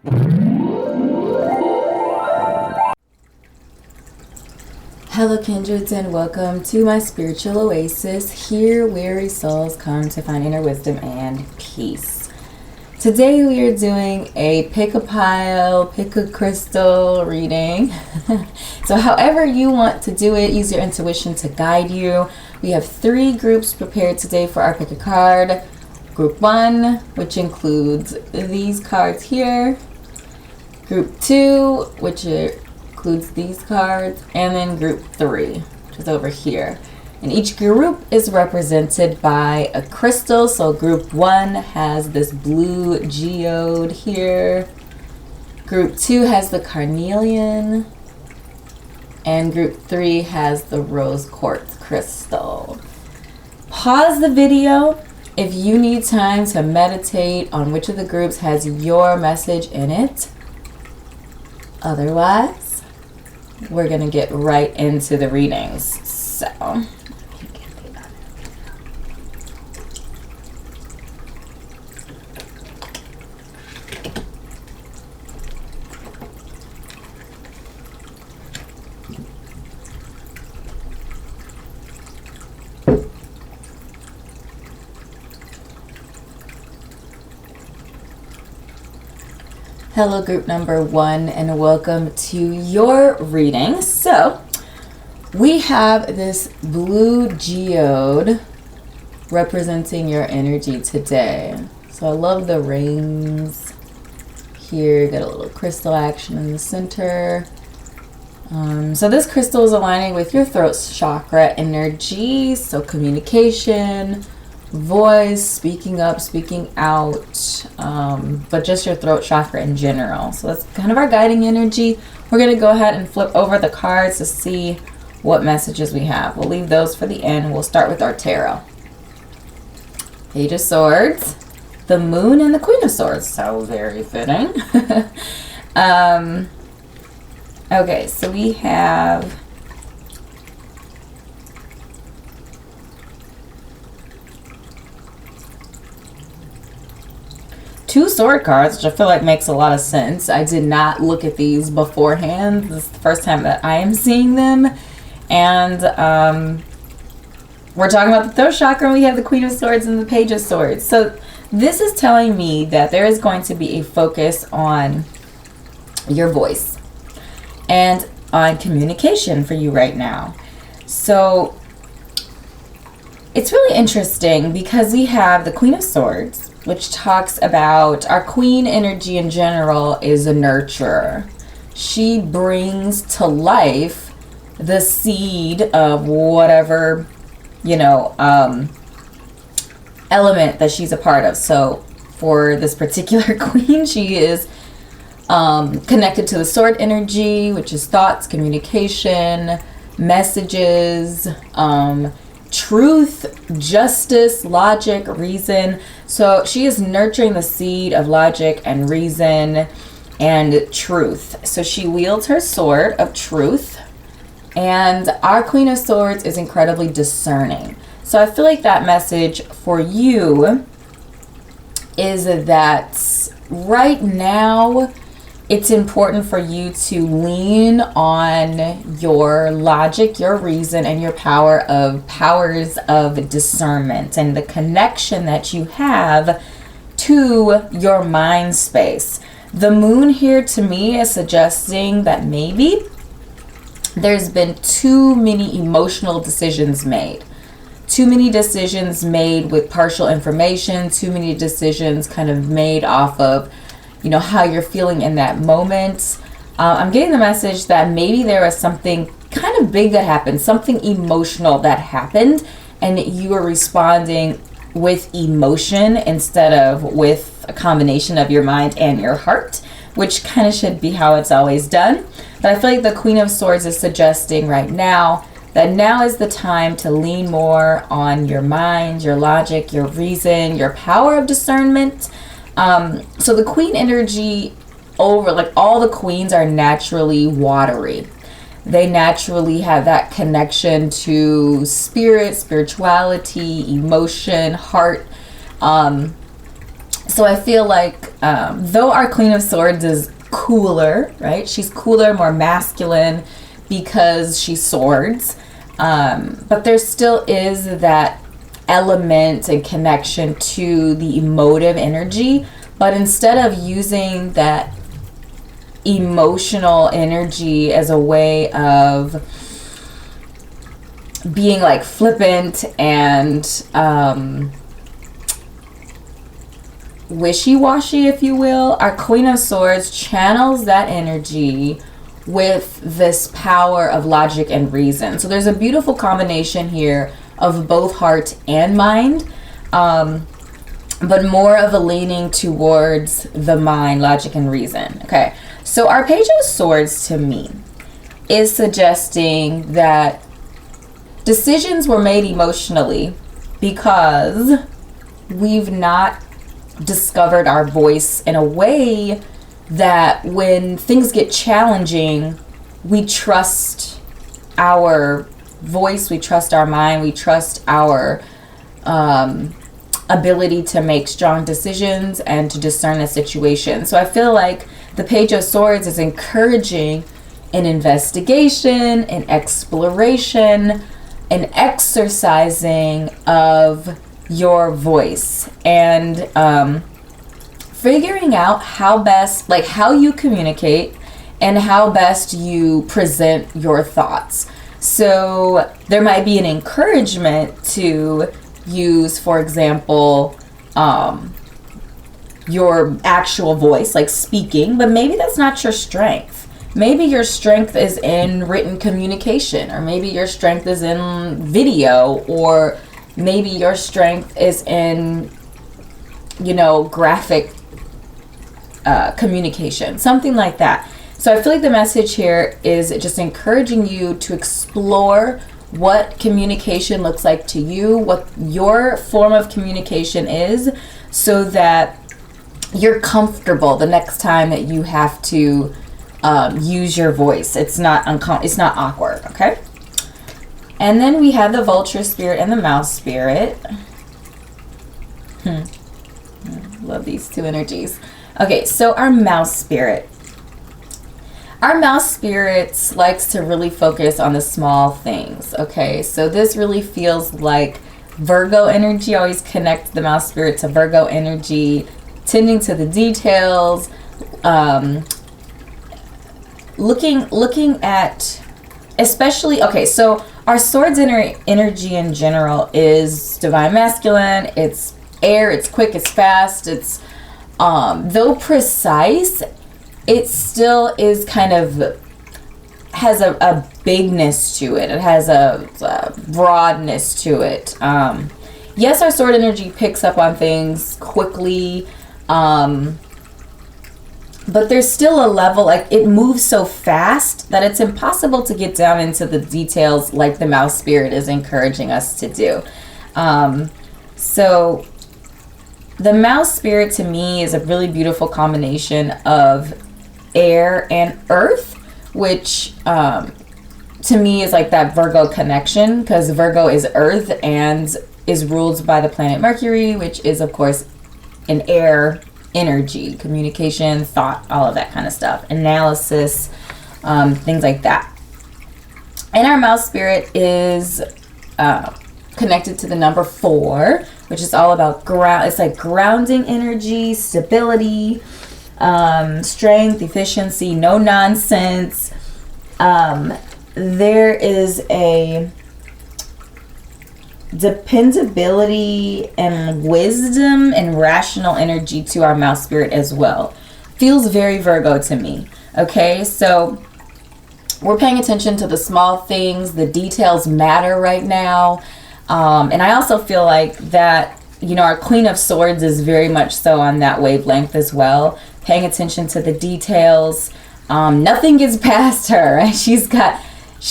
Hello kindreds, and welcome to my spiritual oasis. Here weary souls come to find inner wisdom and peace. Today we are doing a pick a pile, pick a crystal reading. So however you want to do it, use your intuition to guide you. We have 3 groups prepared today for our pick a card. Group 1, which includes these cards here. Group 2, which includes these cards, and then group 3, which is over here. And each group is represented by a crystal. So group 1 has this blue geode here. Group 2 has the carnelian. And group 3 has the rose quartz crystal. Pause the video if you need time to meditate on which of the groups has your message in it. Otherwise, we're going to get right into the readings. So, hello group number 1, and welcome to your reading. So we have this blue geode representing your energy today. So I love the rings here. Got a little crystal action in the center. So this crystal is aligning with your throat chakra energy. So communication, voice, speaking up, speaking out, but just your throat chakra in general. So that's kind of our guiding energy. We're going to go ahead and flip over the cards to see what messages we have. We'll leave those for the end. We'll start with our tarot. Page of Swords, the Moon, and the Queen of Swords. So very fitting. Okay, so we have two sword cards, which I feel like makes a lot of sense. I did not look at these beforehand. This is the first time that I am seeing them. And we're talking about the throat chakra, and we have the Queen of Swords and the Page of Swords. So this is telling me that there is going to be a focus on your voice and on communication for you right now. So it's really interesting because we have the Queen of Swords, which talks about our queen energy in general is a nurturer. She brings to life the seed of whatever, element that she's a part of. So for this particular queen, she is connected to the sword energy, which is thoughts, communication, messages, truth, justice, logic, reason. So she is nurturing the seed of logic and reason and truth. So she wields her sword of truth. And our Queen of Swords is incredibly discerning. So I feel like that message for you is that right now it's important for you to lean on your logic, your reason, and your powers of discernment and the connection that you have to your mind space. The moon here to me is suggesting that maybe there's been too many emotional decisions made. Too many decisions made with partial information, too many decisions kind of made off of how you're feeling in that moment. I'm getting the message that maybe there was something kind of big that happened, something emotional that happened, and you were responding with emotion instead of with a combination of your mind and your heart, which kind of should be how it's always done. But I feel like the Queen of Swords is suggesting right now that now is the time to lean more on your mind, your logic, your reason, your power of discernment. So the queen energy all the queens are naturally watery. They naturally have that connection to spirit, spirituality, emotion, heart. So I feel like though our Queen of Swords is cooler, right? She's cooler, more masculine because she swords. But there still is that element and connection to the emotive energy. But instead of using that emotional energy as a way of being like flippant and wishy-washy, if you will, our Queen of Swords channels that energy with this power of logic and reason. So there's a beautiful combination here of both heart and mind, but more of a leaning towards the mind, logic, and reason. Okay, so our Page of Swords to me is suggesting that decisions were made emotionally because we've not discovered our voice in a way that when things get challenging, we trust our voice, we trust our mind, we trust our ability to make strong decisions and to discern a situation. So I feel like the Page of Swords is encouraging an investigation, an exploration, an exercising of your voice, and figuring out how best, like how you communicate and how best you present your thoughts. So there might be an encouragement to use, for example, your actual voice, like speaking, but maybe that's not your strength. Maybe your strength is in written communication, or maybe your strength is in video, or maybe your strength is in, you know, graphic communication, something like that. So I feel like the message here is just encouraging you to explore what communication looks like to you, what your form of communication is, so that you're comfortable the next time that you have to use your voice. It's not it's not awkward, okay? And then we have the Vulture Spirit and the Mouse Spirit. Love these two energies. Okay, so our Mouse Spirit. Our Mouse Spirit likes to really focus on the small things, okay? So this really feels like Virgo energy. I always connect the Mouse Spirit to Virgo energy, tending to the details, looking at, especially, okay, so our Swords energy in general is divine masculine. It's air, it's quick, it's fast, it's though precise, it still is kind of has a bigness to it. It has a broadness to it. Yes, our sword energy picks up on things quickly, but there's still a level, like it moves so fast that it's impossible to get down into the details like the Mouse Spirit is encouraging us to do. So the Mouse Spirit to me is a really beautiful combination of air and earth, which to me is like that Virgo connection, because Virgo is earth and is ruled by the planet Mercury, which is of course an air energy, communication, thought, all of that kind of stuff, analysis, things like that. And our Mouse Spirit is connected to the number 4, which is all about it's like grounding energy, stability, strength, efficiency, no nonsense. There is a dependability and wisdom and rational energy to our Mouse Spirit as well. Feels very Virgo to me. Okay, so we're paying attention to the small things. The details matter right now. And I also feel like that, you know, our Queen of Swords is very much so on that wavelength as well. Paying attention to the details. Nothing gets past her, right? She's got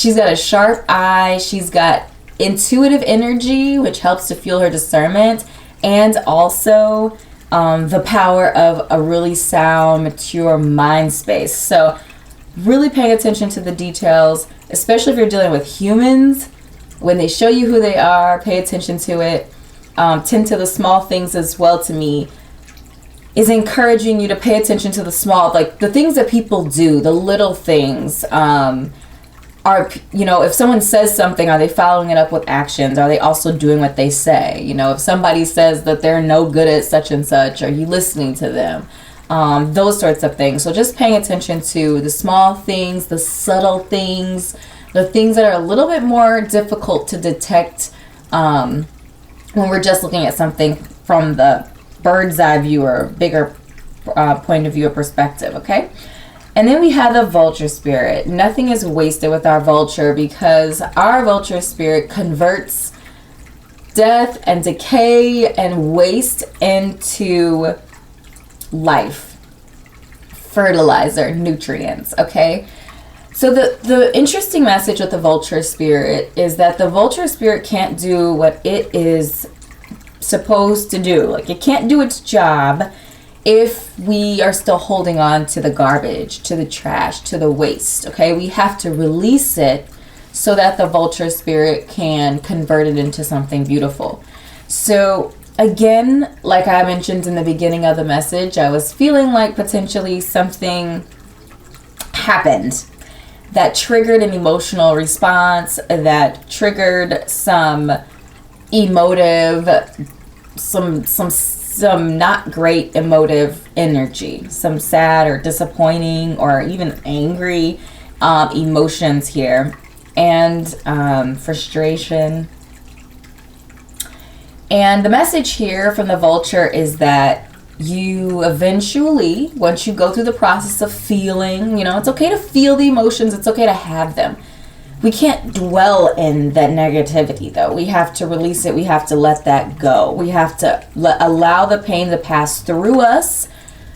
a sharp eye. She's got intuitive energy, which helps to fuel her discernment, and also the power of a really sound, mature mind space. So really paying attention to the details, especially if you're dealing with humans. When they show you who they are, pay attention to it. Tend to the small things as well to me. is encouraging you to pay attention to the small, like the things that people do, the little things. Are, you know, if someone says something, are they following it up with actions? Are they also doing what they say? You know, if somebody says that they're no good at such and such, are you listening to them? Those sorts of things. So just paying attention to the small things, the subtle things, the things that are a little bit more difficult to detect when we're just looking at something from the bird's eye view or bigger point of view or perspective, okay? And then we have the vulture spirit. Nothing is wasted with our vulture, because our vulture spirit converts death and decay and waste into life, fertilizer, nutrients, okay? So the interesting message with the vulture spirit is that the vulture spirit can't do what it is supposed to do. Like, it can't do its job if we are still holding on to the garbage, to the trash, to the waste, okay? We have to release it so that the vulture spirit can convert it into something beautiful. So again, like I mentioned in the beginning of the message, I was feeling like potentially something happened that triggered an emotional response, that triggered some emotive, some not great emotive energy, some sad or disappointing or even angry emotions here, and frustration. And the message here from the vulture is that you eventually, once you go through the process of feeling, you know, it's okay to feel the emotions, it's okay to have them. We can't dwell in that negativity, though. We have to release it. We have to let that go. We have to allow the pain to pass through us,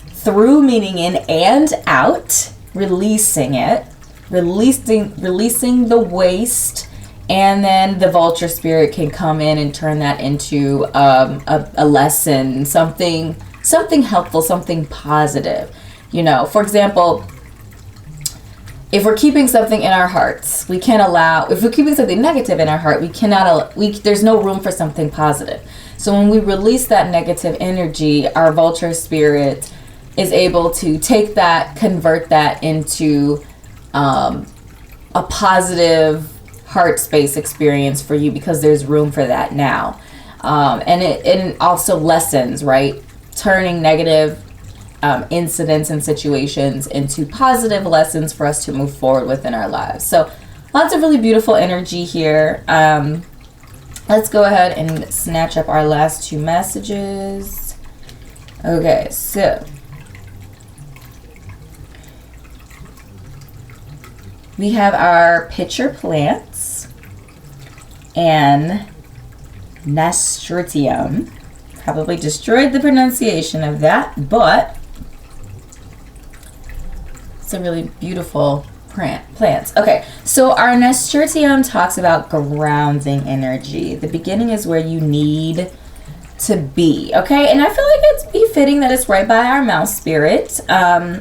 through meaning in and out, releasing it, releasing the waste, and then the vulture spirit can come in and turn that into a lesson, something helpful, something positive. You know, for example, if we're keeping something in our hearts, we can't allow, if we're keeping something negative in our heart, there's no room for something positive. So when we release that negative energy, our vulture spirit is able to take that, convert that into a positive heart space experience for you, because there's room for that now. And it also lessons, right? Turning negative incidents and situations into positive lessons for us to move forward within our lives. So lots of really beautiful energy here. Let's go ahead and snatch up our last two messages. Okay, so we have our pitcher plants and nasturtium. Probably destroyed the pronunciation of that, but it's a really beautiful plants. Okay, so our nasturtium talks about grounding energy. The beginning is where you need to be, okay? And I feel like it's befitting that it's right by our mouse spirit.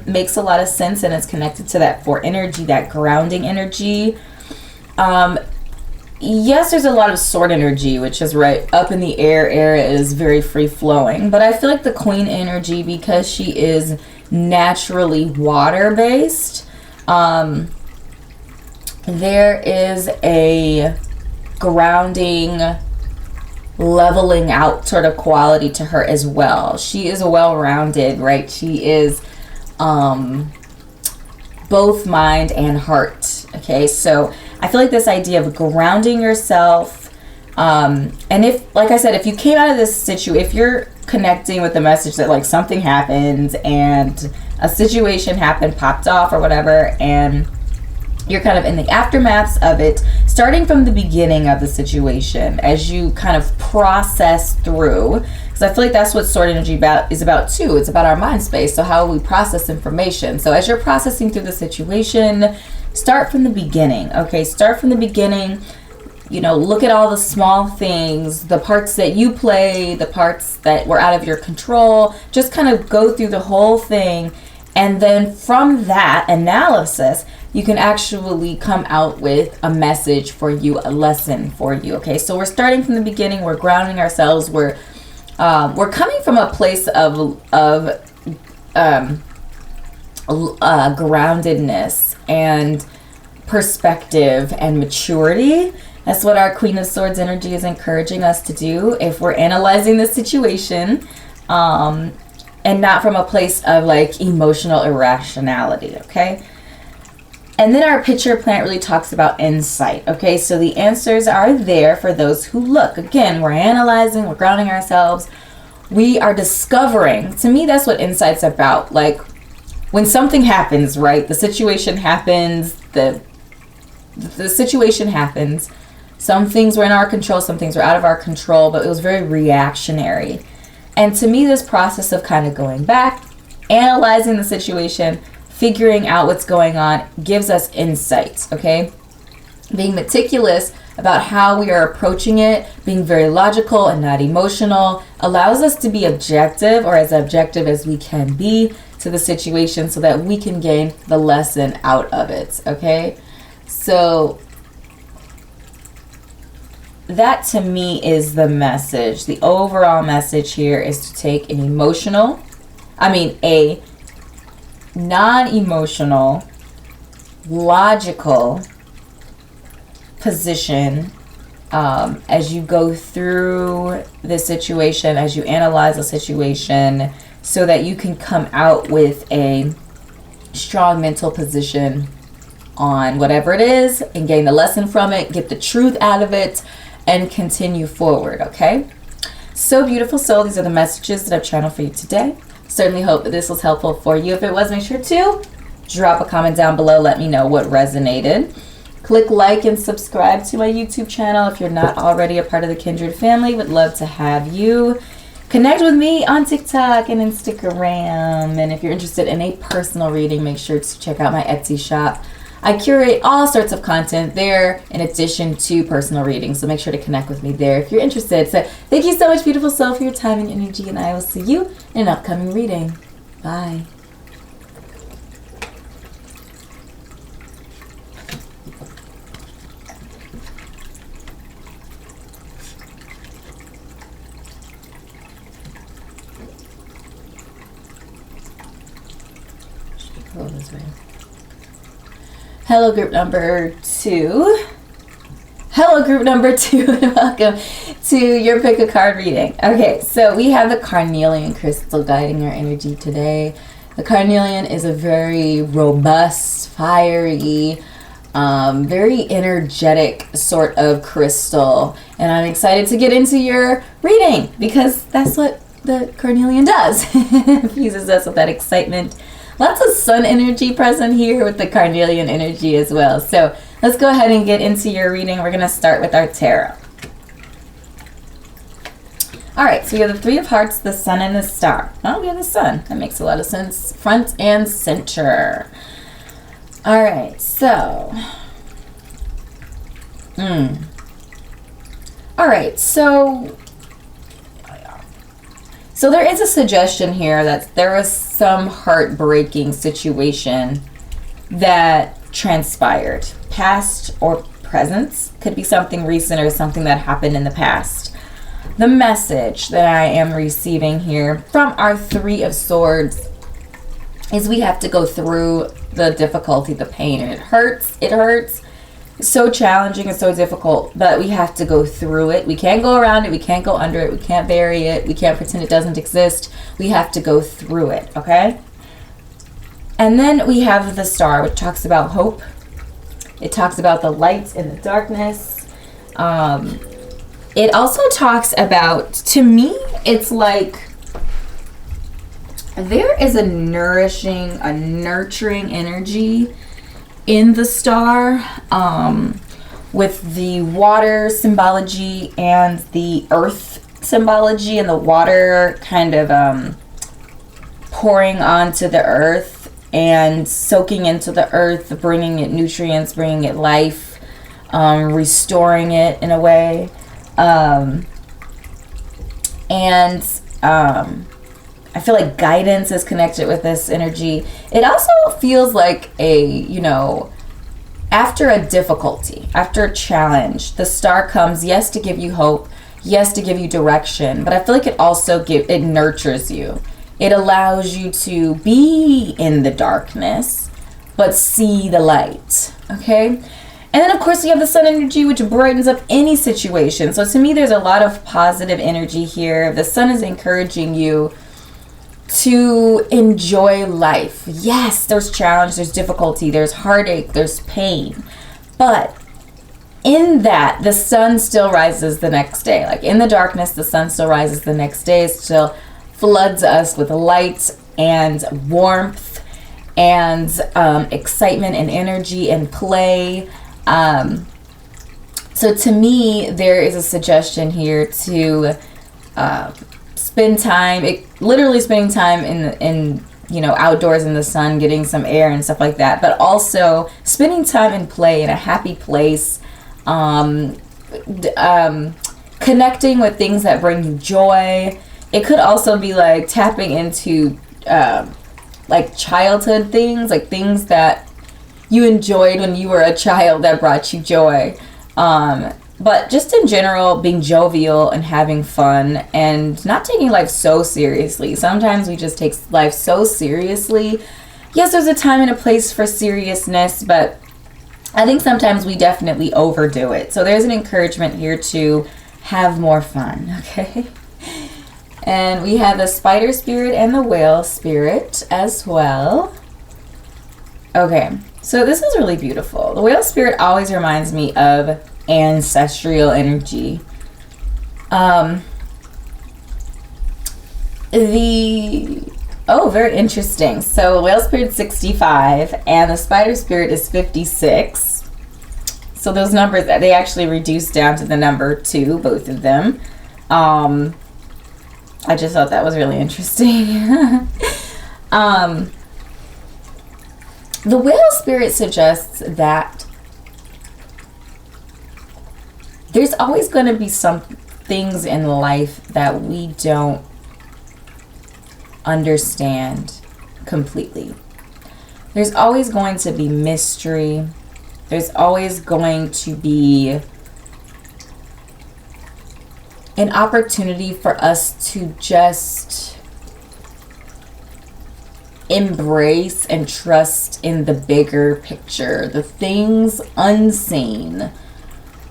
Makes a lot of sense, and it's connected to that for energy, that grounding energy. Yes, there's a lot of sword energy, which is right up in the air. Air is very free flowing, but I feel like the queen energy, because she is naturally water based, there is a grounding, leveling out sort of quality to her as well. She is well-rounded, right? She is both mind and heart. Okay, so I feel like this idea of grounding yourself, and if, like I said, if you came out of this situation, if you're connecting with the message that like something happened and a situation happened, popped off or whatever, and you're kind of in the aftermaths of it, starting from the beginning of the situation, as you kind of process through, because I feel like that's what sword energy is about too. It's about our mind space. So how we process information. So as you're processing through the situation, start from the beginning. Okay, start from the beginning. You know, look at all the small things, the parts that you play, the parts that were out of your control. Just kind of go through the whole thing, and then from that analysis, you can actually come out with a message for you, a lesson for you. Okay, so we're starting from the beginning. We're grounding ourselves. We're coming from a place of groundedness and perspective and maturity. That's what our Queen of Swords energy is encouraging us to do if we're analyzing the situation, and not from a place of like emotional irrationality, okay? And then our picture plant really talks about insight, okay? So the answers are there for those who look. Again, we're analyzing, we're grounding ourselves, we are discovering. To me, that's what insight's about. Like, when something happens, right? The situation happens, the situation happens. Some things were in our control, some things were out of our control, but it was very reactionary. And to me, this process of kind of going back, analyzing the situation, figuring out what's going on, gives us insights, okay? Being meticulous about how we are approaching it, being very logical and not emotional, allows us to be objective, or as objective as we can be, to the situation so that we can gain the lesson out of it, okay? So that to me is the message. The overall message here is to take a non-emotional, logical position as you go through the situation, as you analyze the situation, so that you can come out with a strong mental position on whatever it is and gain the lesson from it, get the truth out of it, and continue forward, okay? So beautiful soul, these are the messages that I've channeled for you today. Certainly hope that this was helpful for you. If it was, make sure to drop a comment down below. Let me know what resonated. Click like and subscribe to my YouTube channel if you're not already a part of the Kindred family. Would love to have you. Connect with me on TikTok and Instagram. And if you're interested in a personal reading, make sure to check out my Etsy shop. I curate all sorts of content there in addition to personal readings, so make sure to connect with me there if you're interested. So thank you so much, beautiful soul, for your time and energy, and I will see you in an upcoming reading. Bye. Go this way. Hello, group number 2. Hello, group number 2, and welcome to your pick a card reading. Okay, so we have the carnelian crystal guiding our energy today. The carnelian is a very robust, fiery, very energetic sort of crystal, and I'm excited to get into your reading because that's what the carnelian does. It infuses us with that excitement. Lots of sun energy present here with the carnelian energy as well. So let's go ahead and get into your reading. We're going to start with our tarot. All right, so we have the Three of Hearts, the Sun, and the Star. Oh, we have the Sun. That makes a lot of sense. Front and center. All right, so. All right, so there is a suggestion here that there was some heartbreaking situation that transpired. Past or present. Could be something recent or something that happened in the past. The message that I am receiving here from our Three of Swords is we have to go through the difficulty, the pain, and it hurts. It hurts. It's so challenging and so difficult, but we have to go through it. We can't go around it. We can't go under it. We can't bury it. We can't pretend it doesn't exist. We have to go through it, okay? And then we have the Star, which talks about hope. It talks about the light and the darkness. It also talks about, to me, it's like there is a nurturing energy in the Star, with the water symbology and the earth symbology, and the water kind of pouring onto the earth and soaking into the earth, bringing it nutrients, bringing it life, restoring it in a way. I feel like guidance is connected with this energy. It also feels like after a difficulty, after a challenge, the Star comes, yes, to give you hope, yes, to give you direction, but I feel like it also it nurtures you. It allows you to be in the darkness, but see the light, okay? And then, of course, we have the sun energy, which brightens up any situation. So to me, there's a lot of positive energy here. The sun is encouraging you to enjoy life. Yes, there's challenge, there's difficulty, there's heartache, there's pain. But in that, the sun still rises the next day. Like in the darkness, the sun still rises the next day. It still floods us with light and warmth and excitement and energy and play. So to me, there is a suggestion here to spend time, literally spending time in outdoors in the sun, getting some air and stuff like that, but also spending time in play in a happy place, connecting with things that bring you joy. It could also be like tapping into like childhood things, like things that you enjoyed when you were a child that brought you joy. But just in general, being jovial and having fun and not taking life so seriously. Sometimes we just take life so seriously. Yes, there's a time and a place for seriousness, but I think sometimes we definitely overdo it. So there's an encouragement here to have more fun, okay? And we have the spider spirit and the whale spirit as well. Okay, so this is really beautiful. The whale spirit always reminds me of ancestral energy. Very interesting. So whale spirit 65 and the spider spirit is 56. So those numbers, they actually reduce down to the number 2, both of them. I just thought that was really interesting. The whale spirit suggests that there's always going to be some things in life that we don't understand completely. There's always going to be mystery. There's always going to be an opportunity for us to just embrace and trust in the bigger picture, the things unseen,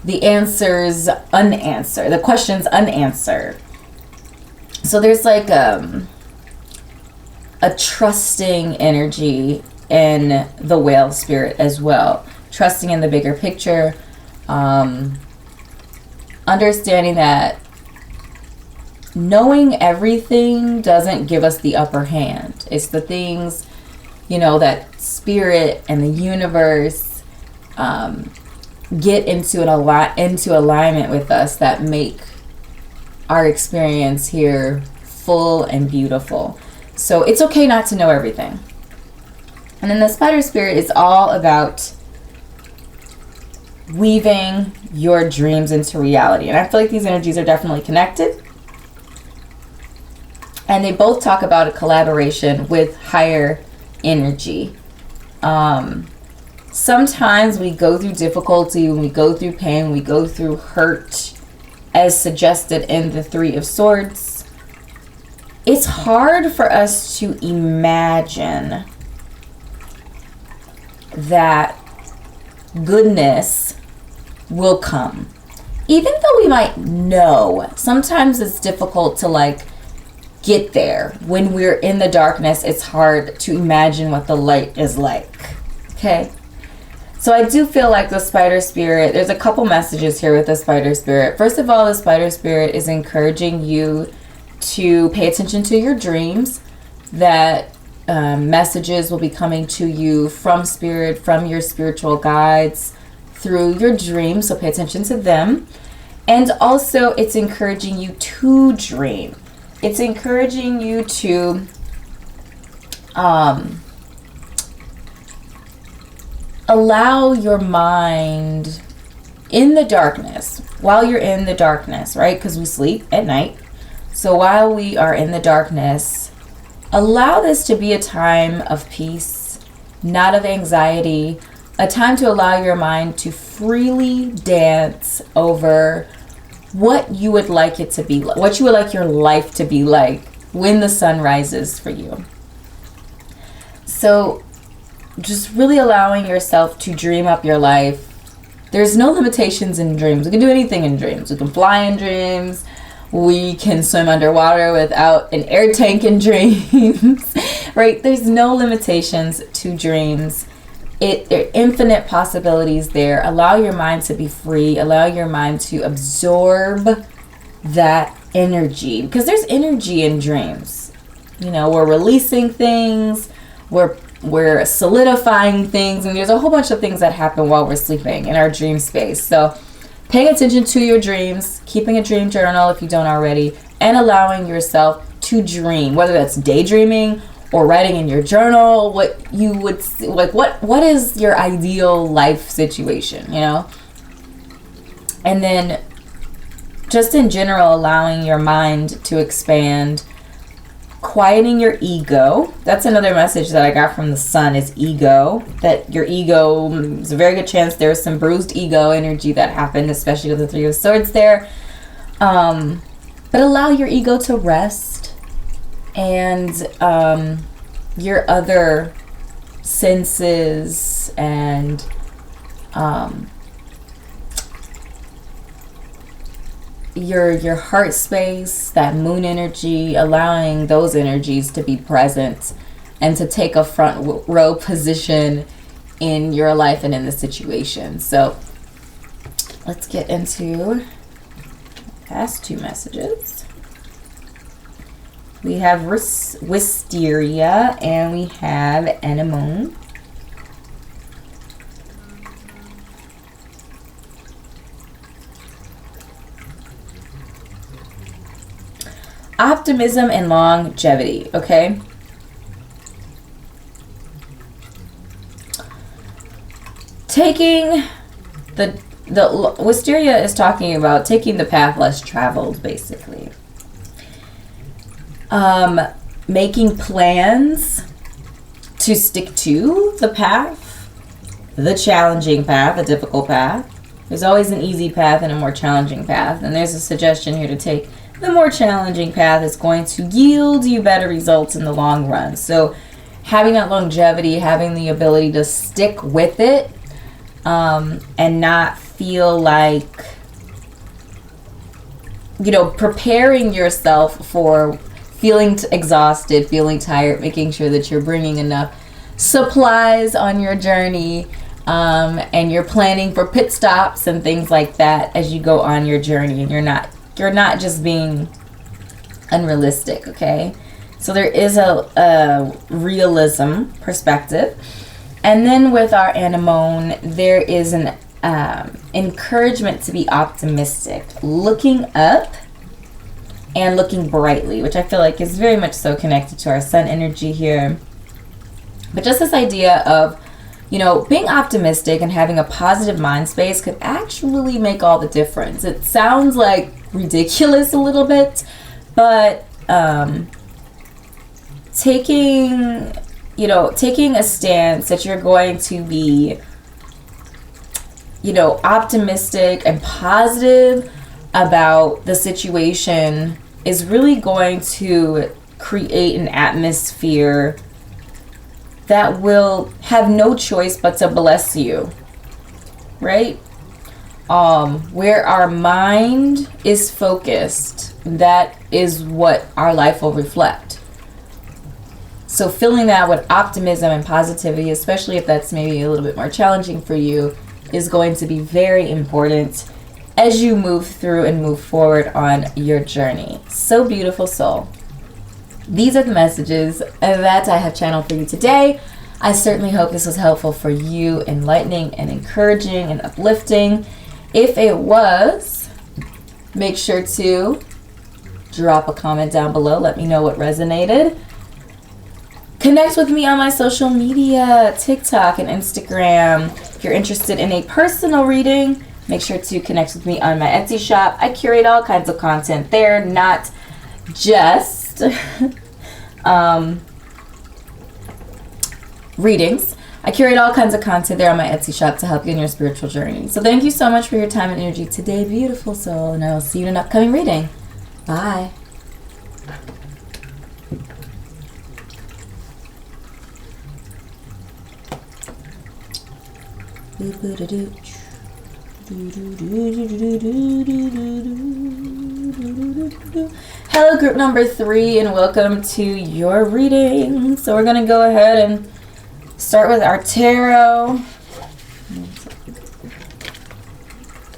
the answers unanswered, the questions unanswered. So there's like a trusting energy in the whale spirit as well. Trusting in the bigger picture, understanding that knowing everything doesn't give us the upper hand. It's the things, that spirit and the universe get into alignment with us that make our experience here full and beautiful. So it's okay not to know everything. And then the spider spirit is all about weaving your dreams into reality. And I feel like these energies are definitely connected. And they both talk about a collaboration with higher energy. Sometimes we go through difficulty, when we go through pain, when we go through hurt, as suggested in the 3 of Swords. It's hard for us to imagine that goodness will come. Even though we might know, sometimes it's difficult to get there. When we're in the darkness, it's hard to imagine what the light is like. Okay? So I do feel like the spider spirit, there's a couple messages here with the spider spirit. First of all, the spider spirit is encouraging you to pay attention to your dreams, that messages will be coming to you from spirit, from your spiritual guides through your dreams, so pay attention to them. And also, it's encouraging you to dream. It's encouraging you to allow your mind in the darkness, while you're in the darkness, right? Because we sleep at night. So while we are in the darkness, allow this to be a time of peace, not of anxiety, a time to allow your mind to freely dance over what you would like it to be like, what you would like your life to be like when the sun rises for you. So just really allowing yourself to dream up your life. There's no limitations in dreams. We can do anything in dreams. We can fly in dreams. We can swim underwater without an air tank in dreams, right? There's no limitations to dreams. There are infinite possibilities there. Allow your mind to be free. Allow your mind to absorb that energy, because there's energy in dreams. You know, we're releasing things. We're solidifying things, and there's a whole bunch of things that happen while we're sleeping in our dream space. So paying attention to your dreams, keeping a dream journal if you don't already, and allowing yourself to dream, whether that's daydreaming or writing in your journal, what you would like, what is your ideal life situation, you know? And then just in general, allowing your mind to expand, quieting your ego. That's another message that I got from the sun, is ego. That your ego, there's a very good chance there's some bruised ego energy that happened, especially with the Three of Swords there. But allow your ego to rest, and your other senses and your heart space, that moon energy, allowing those energies to be present and to take a front row position in your life and in the situation. So let's get into past two messages. We have wisteria and we have anemone. Optimism and longevity, okay? Taking the wisteria is talking about taking the path less traveled, basically. Making plans to stick to the path, the challenging path, the difficult path. There's always an easy path and a more challenging path, and there's a suggestion here to take the more challenging path. Is going to yield you better results in the long run. So having that longevity, having the ability to stick with it, and not feel like, you know, preparing yourself for feeling exhausted, feeling tired, making sure that you're bringing enough supplies on your journey, and you're planning for pit stops and things like that as you go on your journey, and you're not just being unrealistic, okay? So there is a realism perspective. And then with our anemone, there is an encouragement to be optimistic, looking up and looking brightly, which I feel like is very much so connected to our sun energy here. But just this idea of, you know, being optimistic and having a positive mind space could actually make all the difference. It sounds like ridiculous a little bit, but taking a stance that you're going to be, you know, optimistic and positive about the situation is really going to create an atmosphere that will have no choice but to bless you, right? Where our mind is focused, that is what our life will reflect. So filling that with optimism and positivity, especially if that's maybe a little bit more challenging for you, is going to be very important as you move through and move forward on your journey. So beautiful, soul. These are the messages that I have channeled for you today. I certainly hope this was helpful for you, enlightening and encouraging and uplifting. If it was, make sure to drop a comment down below. Let me know what resonated. Connect with me on my social media, TikTok and Instagram. If you're interested in a personal reading, make sure to connect with me on my Etsy shop. I curate all kinds of content there, not just readings. I curate all kinds of content there on my Etsy shop to help you in your spiritual journey. So thank you so much for your time and energy today, beautiful soul, and I will see you in an upcoming reading. Bye. Hello, group number 3, and welcome to your reading. So we're going to go ahead and start with our tarot.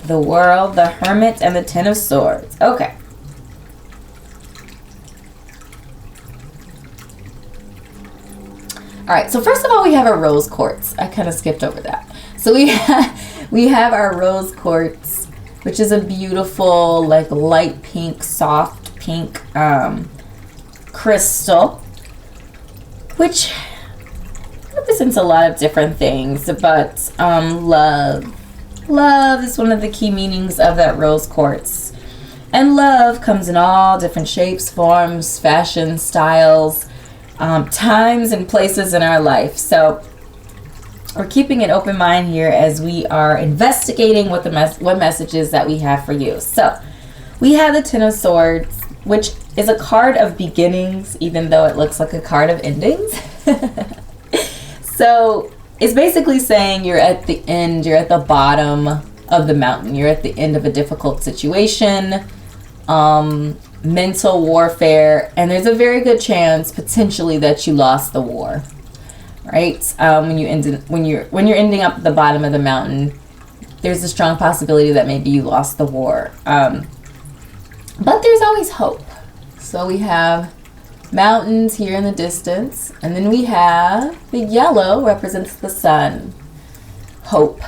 The World, the Hermit, and the Ten of Swords. Okay. Alright, so first of all, we have our rose quartz. I kind of skipped over that. So we have our rose quartz, which is a beautiful, like, light pink, soft pink crystal, which represents a lot of different things, but love. Love is one of the key meanings of that rose quartz. And love comes in all different shapes, forms, fashions, styles, times and places in our life. So we're keeping an open mind here as we are investigating what messages that we have for you. So we have the Ten of Swords, which is a card of beginnings, even though it looks like a card of endings. So it's basically saying you're at the end, you're at the bottom of the mountain. You're at the end of a difficult situation, mental warfare, and there's a very good chance potentially that you lost the war, right? When you're ending up at the bottom of the mountain, there's a strong possibility that maybe you lost the war. But there's always hope. So we have mountains here in the distance, and then we have the yellow represents the sun. Hope.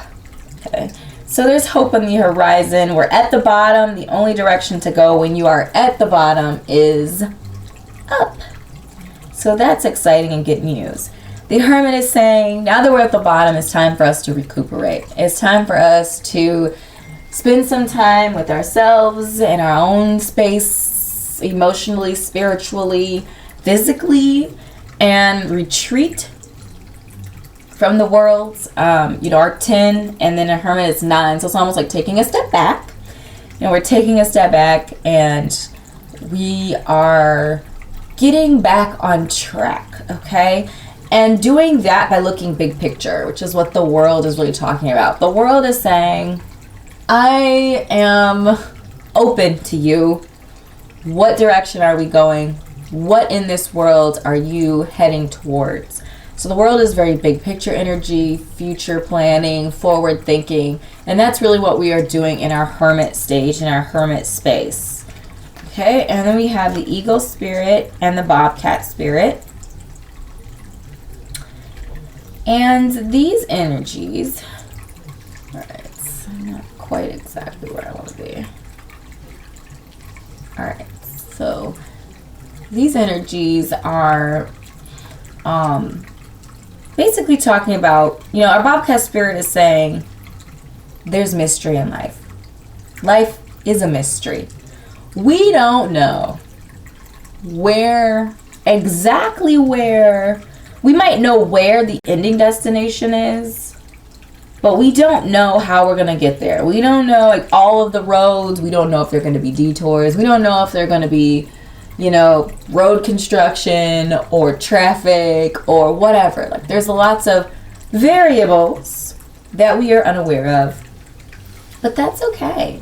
Okay, so there's hope on the horizon. We're at the bottom. The only direction to go when you are at the bottom is up. So that's exciting and good news. The Hermit is saying, now that we're at the bottom, it's time for us to recuperate. It's time for us to spend some time with ourselves in our own space, emotionally, spiritually, physically, and retreat from the world. Our 10, and then a Hermit is 9, so it's almost like taking a step back. We're taking a step back, and we are getting back on track, okay? And doing that by looking big picture, which is what the world is really talking about. The world is saying, I am open to you. What direction are we going? What in this world are you heading towards? So the world is very big picture energy, future planning, forward thinking, and that's really what we are doing in our Hermit stage, in our Hermit space. Okay, and then we have the Eagle Spirit and the Bobcat Spirit. And these energies, alright, not quite exactly where I want to be. Alright, so these energies are basically talking about, our Bobcat Spirit is saying there's mystery in life. Life is a mystery. We don't know exactly where, we might know where the ending destination is, but we don't know how we're going to get there. We don't know all of the roads. We don't know if they're going to be detours. We don't know if they're going to be, road construction or traffic or whatever. There's lots of variables that we are unaware of. But that's okay.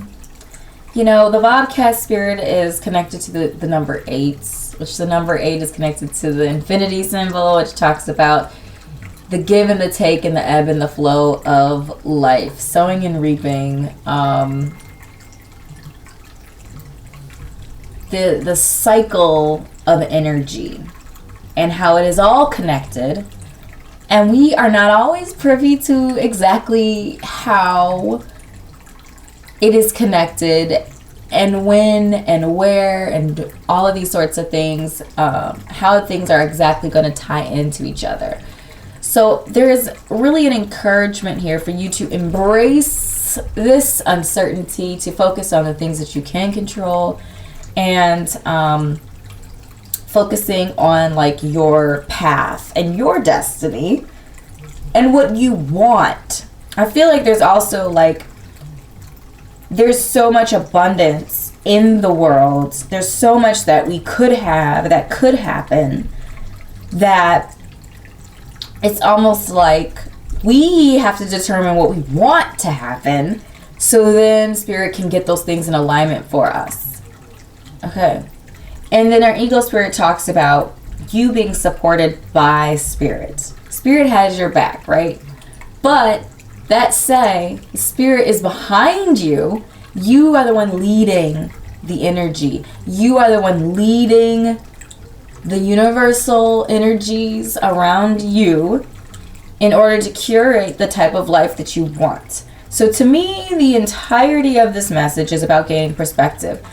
The Bobcat Spirit is connected to the number 8, which the number 8 is connected to the infinity symbol, which talks about the give and the take and the ebb and the flow of life, sowing and reaping, the cycle of energy and how it is all connected. And we are not always privy to exactly how it is connected and when and where and all of these sorts of things, how things are exactly going to tie into each other. So there is really an encouragement here for you to embrace this uncertainty, to focus on the things that you can control, and focusing on your path and your destiny and what you want. I feel like there's also there's so much abundance in the world. There's so much that we could have, that could happen, that it's almost like We have to determine what we want to happen, so then Spirit can get those things in alignment for us. Okay. And then our ego spirit talks about you being supported by Spirit. Spirit has your back, right? But that say, Spirit is behind you. You are the one leading the energy. You are the one leading the universal energies around you in order to curate the type of life that you want. So to me, the entirety of this message is about gaining perspective.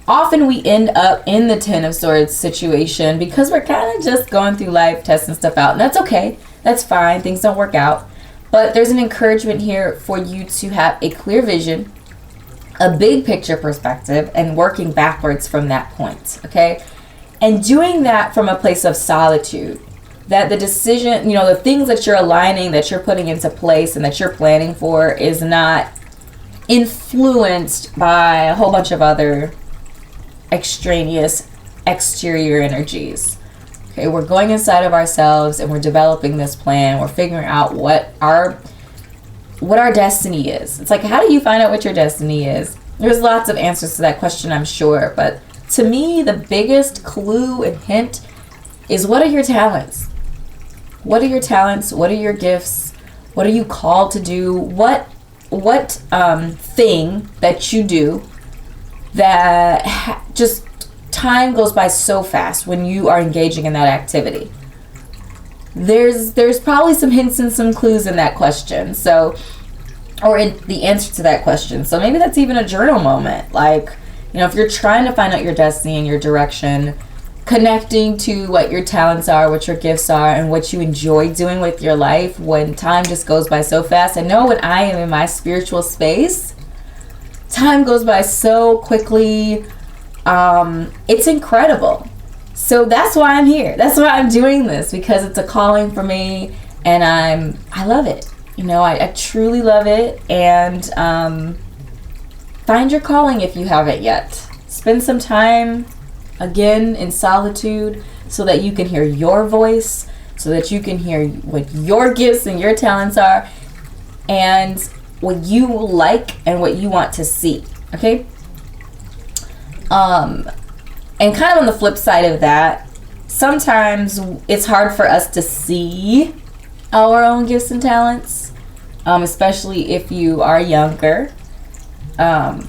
Often we end up in the Ten of Swords situation because we're kind of just going through life, testing stuff out. And that's okay. That's fine. Things don't work out. But there's an encouragement here for you to have a clear vision, a big picture perspective, and working backwards from that point. Okay? And doing that from a place of solitude. That the decision, the things that you're aligning, that you're putting into place, and that you're planning for is not influenced by a whole bunch of other extraneous exterior energies. Okay, we're going inside of ourselves and we're developing this plan. We're figuring out what our destiny is. It's like, how do you find out what your destiny is? There's lots of answers to that question, I'm sure, but to me, the biggest clue and hint is, what are your talents? What are your talents? What are your gifts? What are you called to do? What thing that you do that just time goes by so fast when you are engaging in that activity? There's probably some hints and some clues in that question. So, or in the answer to that question. So maybe that's even a journal moment. Like, if you're trying to find out your destiny and your direction, connecting to what your talents are, what your gifts are, and what you enjoy doing with your life when time just goes by so fast. I know when I am in my spiritual space, time goes by so quickly. It's incredible. So that's why I'm here. That's why I'm doing this, because it's a calling for me, and I love it. I truly love it. And find your calling if you haven't yet. Spend some time again in solitude so that you can hear your voice, so that you can hear what your gifts and your talents are, and what you like and what you want to see. Okay? And kind of on the flip side of that, sometimes it's hard for us to see our own gifts and talents, especially if you are younger. You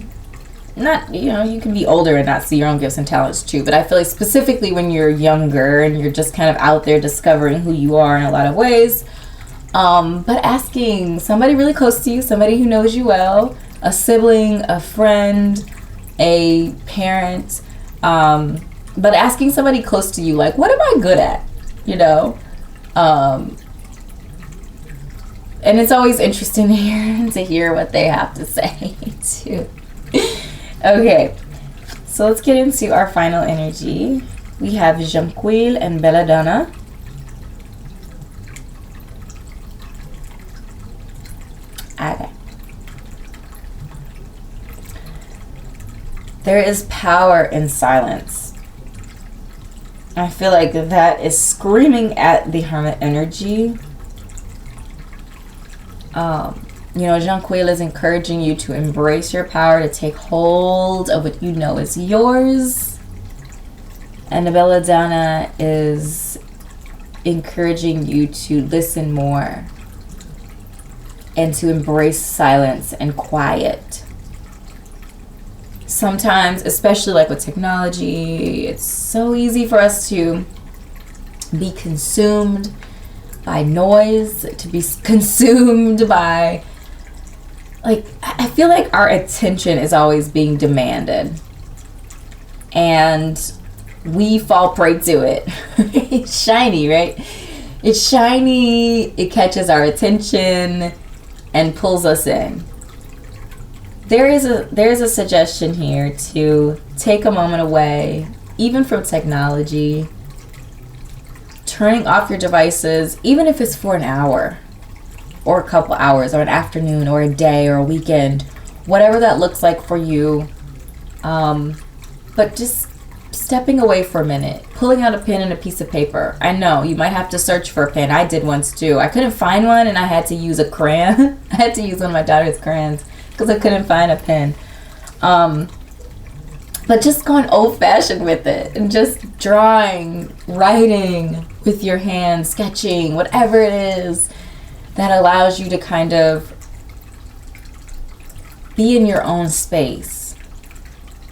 can be older and not see your own gifts and talents too, but I feel like specifically when you're younger and you're just kind of out there discovering who you are in a lot of ways, but asking somebody really close to you, somebody who knows you well, a sibling, a friend, a parent, but asking somebody close to you, like, what am I good at? And it's always interesting to hear what they have to say too. Okay, so let's get into our final energy. We have Jonquil and Belladonna. Okay. There is power in silence. I feel like that is screaming at the Hermit energy. Jonquil is encouraging you to embrace your power, to take hold of what you know is yours. And the Belladonna is encouraging you to listen more and to embrace silence and quiet. Sometimes, especially like with technology, it's so easy for us to be consumed by noise, to be consumed by, I feel like our attention is always being demanded, and we fall prey to it. It's shiny, right? It's shiny, it catches our attention and pulls us in. There is a suggestion here to take a moment away, even from technology, turning off your devices, even if it's for an hour or a couple hours or an afternoon or a day or a weekend, whatever that looks like for you. But just stepping away for a minute, pulling out a pen and a piece of paper. I know you might have to search for a pen. I did once too. I couldn't find one and I had to use a crayon. I had to use one of my daughter's crayons because I couldn't find a pen. But just going old-fashioned with it and just drawing, writing with your hands, sketching, whatever it is that allows you to kind of be in your own space.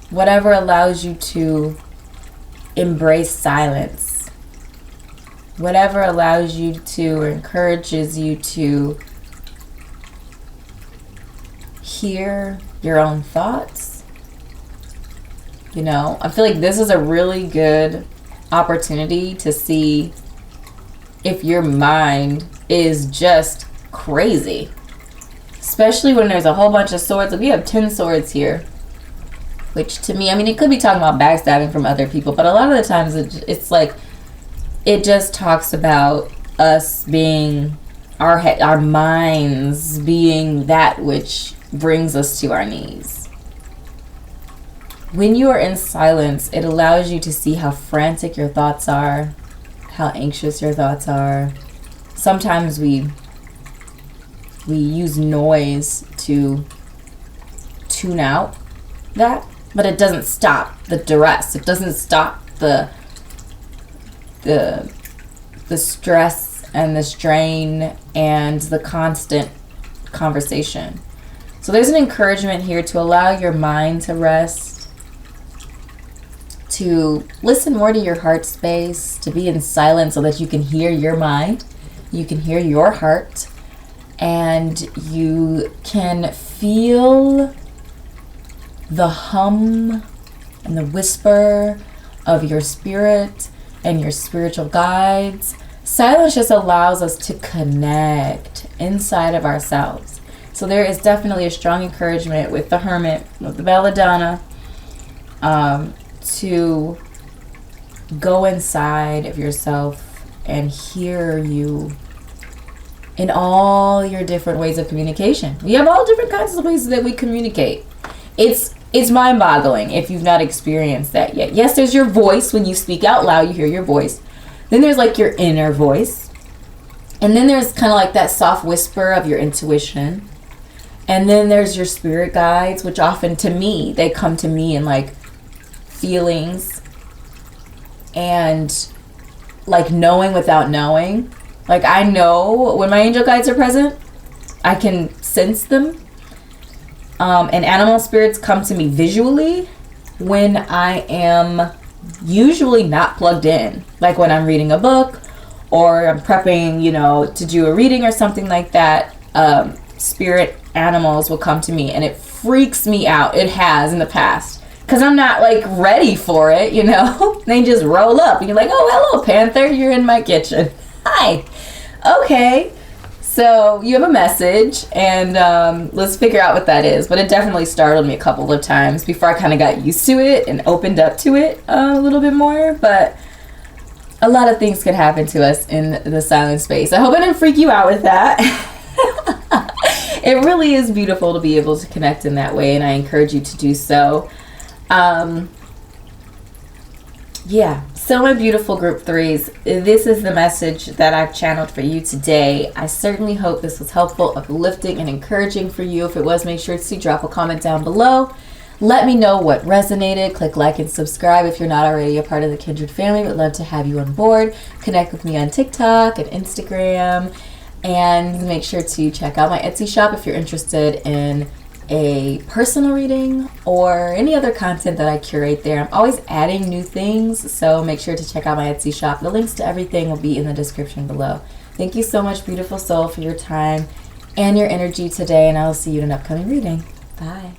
Whatever allows you to embrace silence. Whatever allows you to or encourages you to hear your own thoughts. You know, I feel like this is a really good opportunity to see if your mind is just crazy. Especially when there's a whole bunch of swords. Like we have 10 swords here. Which to me, I mean, it could be talking about backstabbing from other people. But a lot of the times it's like, it just talks about us being, our minds being that which brings us to our knees. When you are in silence, it allows you to see how frantic your thoughts are, how anxious your thoughts are. Sometimes we use noise to tune out that, but it doesn't stop the duress. It doesn't stop the stress and the strain and the constant conversation. So there's an encouragement here to allow your mind to rest, to listen more to your heart space, to be in silence so that you can hear your mind, you can hear your heart, and you can feel the hum and the whisper of your spirit and your spiritual guides. Silence just allows us to connect inside of ourselves. So there is definitely a strong encouragement with the Hermit, with the Belladonna, to go inside of yourself and hear you in all your different ways of communication. We have all different kinds of ways that we communicate. It's mind-boggling if you've not experienced that yet. Yes, there's your voice. When you speak out loud, you hear your voice. Then there's like your inner voice. And then there's kind of like that soft whisper of your intuition. And then there's your spirit guides, which often to me, they come to me in like feelings and like knowing without knowing. Like I know when my angel guides are present, I can sense them. And animal spirits come to me visually when I am usually not plugged in. Like when I'm reading a book or I'm prepping, you know, to do a reading or something like that. Spirit animals will come to me and it freaks me out. It has in the past. Because I'm not like ready for it, you know. They just roll up and you're like, oh, hello, Panther. You're in my kitchen. Hi. Okay. So you have a message and let's figure out what that is. But it definitely startled me a couple of times before I kind of got used to it and opened up to it a little bit more. But a lot of things could happen to us in the silent space. I hope I didn't freak you out with that. It really is beautiful to be able to connect in that way, and I encourage you to do so. Yeah, so my beautiful group threes, this is the message that I've channeled for you today. I certainly hope this was helpful, uplifting, and encouraging for you. If it was, make sure to drop a comment down below. Let me know what resonated. Click like and subscribe if you're not already a part of the Kindred family. Would love to have you on board. Connect with me on TikTok and Instagram. And make sure to check out my Etsy shop if you're interested in a personal reading or any other content that I curate there. I'm always adding new things, so make sure to check out my Etsy shop. The links to everything will be in the description below. Thank you so much, beautiful soul, for your time and your energy today, and I will see you in an upcoming reading. Bye.